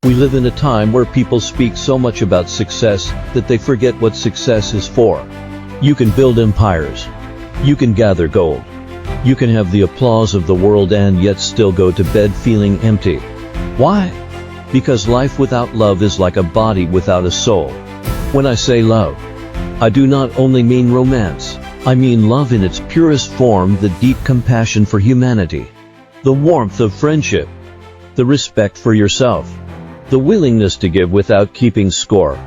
We live in a time where people speak so much about success that they forget what success is for. You can build empires. You can gather gold. You can have the applause of the world and yet still go to bed feeling empty. Why? Because life without love is like a body without a soul. When I say love, I do not only mean romance. I mean love in its purest form, the deep compassion for humanity, the warmth of friendship, the respect for yourself, the willingness to give without keeping score.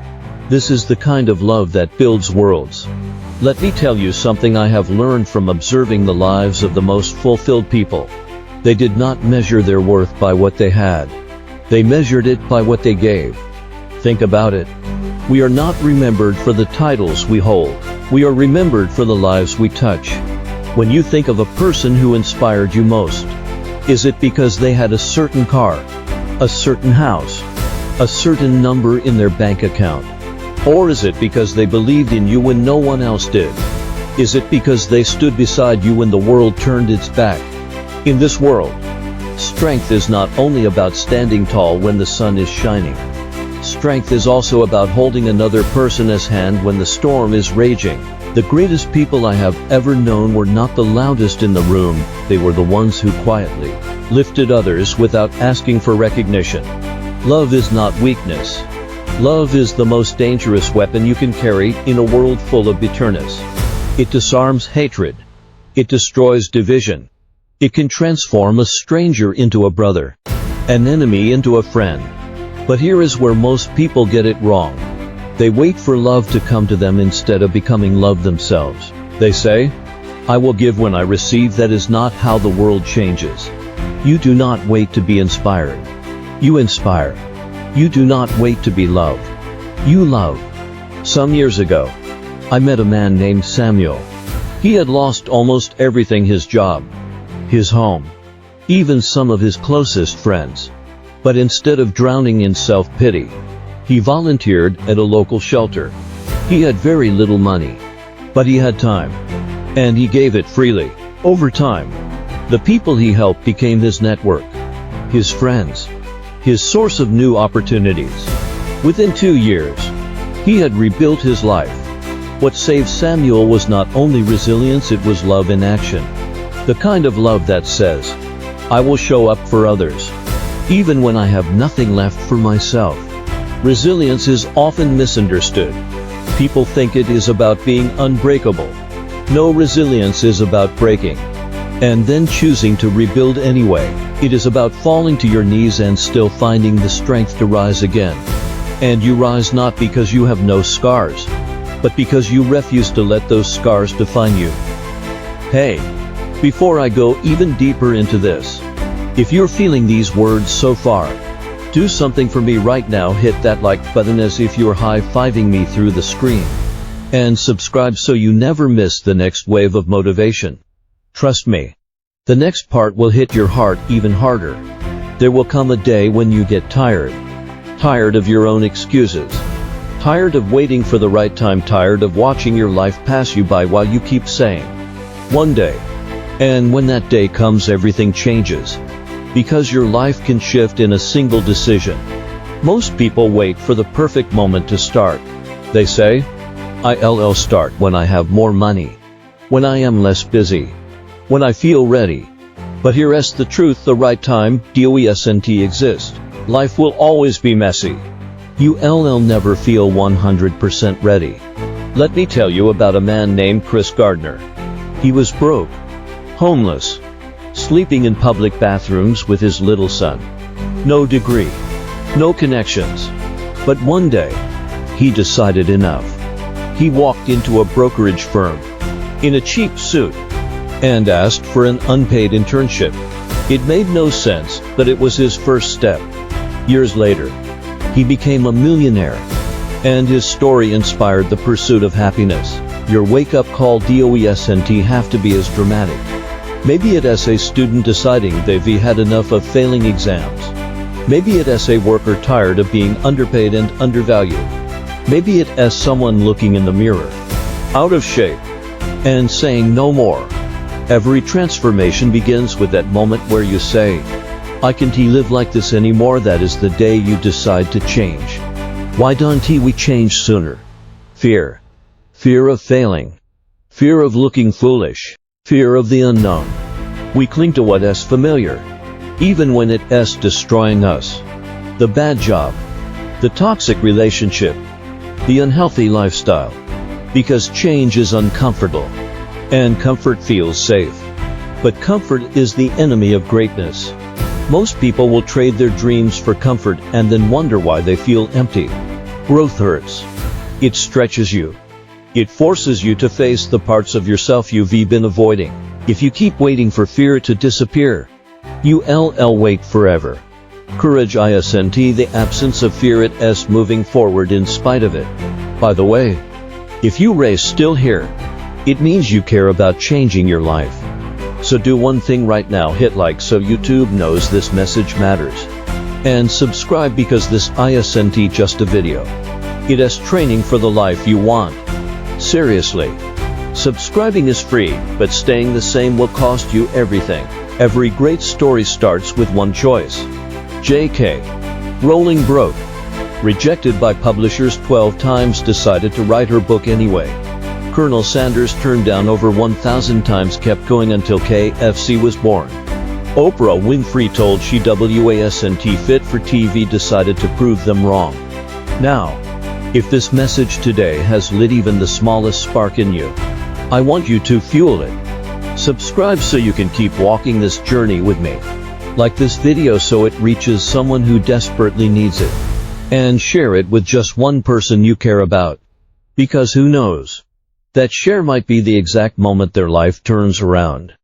This is the kind of love that builds worlds. Let me tell you something I have learned from observing the lives of the most fulfilled people. They did not measure their worth by what they had. They measured it by what they gave. Think about it. We are not remembered for the titles we hold. We are remembered for the lives we touch. When you think of a person who inspired you most, is it because they had a certain car, a certain house, a certain number in their bank account? Or is it because they believed in you when no one else did? Is it because they stood beside you when the world turned its back? In this world, strength is not only about standing tall when the sun is shining. Strength is also about holding another person's hand when the storm is raging. The greatest people I have ever known were not the loudest in the room, they were the ones who quietly lifted others without asking for recognition. Love is not weakness. Love is the most dangerous weapon you can carry in a world full of bitterness. It disarms hatred. It destroys division. It can transform a stranger into a brother, an enemy into a friend. But here is where most people get it wrong. They wait for love to come to them instead of becoming love themselves. They say, "I will give when I receive." That is not how the world changes. You do not wait to be inspired. You inspire. You do not wait to be loved. You love. Some years ago, I met a man named Samuel. He had lost almost everything: his job, his home, even some of his closest friends. But instead of drowning in self-pity, he volunteered at a local shelter. He had very little money, but he had time, and he gave it freely. Over time, the people he helped became his network, his friends, his source of new opportunities. Within 2 years, he had rebuilt his life. What saved Samuel was not only resilience, it was love in action. The kind of love that says, "I will show up for others, even when I have nothing left for myself." Resilience is often misunderstood. People think it is about being unbreakable. No, resilience is about breaking, and then choosing to rebuild anyway. It is about falling to your knees and still finding the strength to rise again. And you rise not because you have no scars, but because you refuse to let those scars define you. Hey, before I go even deeper into this, if you're feeling these words so far, do something for me right now. Hit that like button as if you're high-fiving me through the screen. And subscribe so you never miss the next wave of motivation. Trust me, the next part will hit your heart even harder. There will come a day when you get tired. Tired of your own excuses. Tired of waiting for the right time. Tired of watching your life pass you by while you keep saying, "One day." And when that day comes, everything changes. Because your life can shift in a single decision. Most people wait for the perfect moment to start. They say, "I'll start when I have more money, when I am less busy, when I feel ready." But here's the truth: the right time doesn't exist. Life will always be messy. You'll never feel 100% ready. Let me tell you about a man named Chris Gardner. He was broke, homeless, sleeping in public bathrooms with his little son. No degree, no connections. But one day, he decided enough. He walked into a brokerage firm, in a cheap suit, and asked for an unpaid internship. It made no sense, but it was his first step. Years later, he became a millionaire, and his story inspired the pursuit of happiness. Your wake-up call doesn't have to be as dramatic. Maybe it's a student deciding they've had enough of failing exams. Maybe it's a worker tired of being underpaid and undervalued. Maybe it's someone looking in the mirror, out of shape, and saying no more. Every transformation begins with that moment where you say, I can't live like this anymore. That is the day you decide to change. Why don't we change sooner? Fear. Fear of failing. Fear of looking foolish. Fear of the unknown. We cling to what is familiar, even when it is destroying us. The bad job. The toxic relationship. The unhealthy lifestyle. Because change is uncomfortable. And comfort feels safe. But comfort is the enemy of greatness. Most people will trade their dreams for comfort and then wonder why they feel empty. Growth hurts. It stretches you. It forces you to face the parts of yourself you've been avoiding. If you keep waiting for fear to disappear, you'll wait forever. Courage isn't the absence of fear, it is moving forward in spite of it. By the way, if you are still here, it means you care about changing your life. So do one thing right now, hit like so YouTube knows this message matters. And subscribe because this isn't just a video. It is training for the life you want. Seriously. Subscribing is free, but staying the same will cost you everything. Every great story starts with one choice. J.K. Rowling broke. Rejected by publishers 12 times, decided to write her book anyway. Colonel Sanders turned down over 1,000 times, kept going until KFC was born. Oprah Winfrey told she wasn't fit for TV, decided to prove them wrong. Now, if this message today has lit even the smallest spark in you, I want you to fuel it. Subscribe so you can keep walking this journey with me. Like this video so it reaches someone who desperately needs it. And share it with just one person you care about. Because who knows? That share might be the exact moment their life turns around.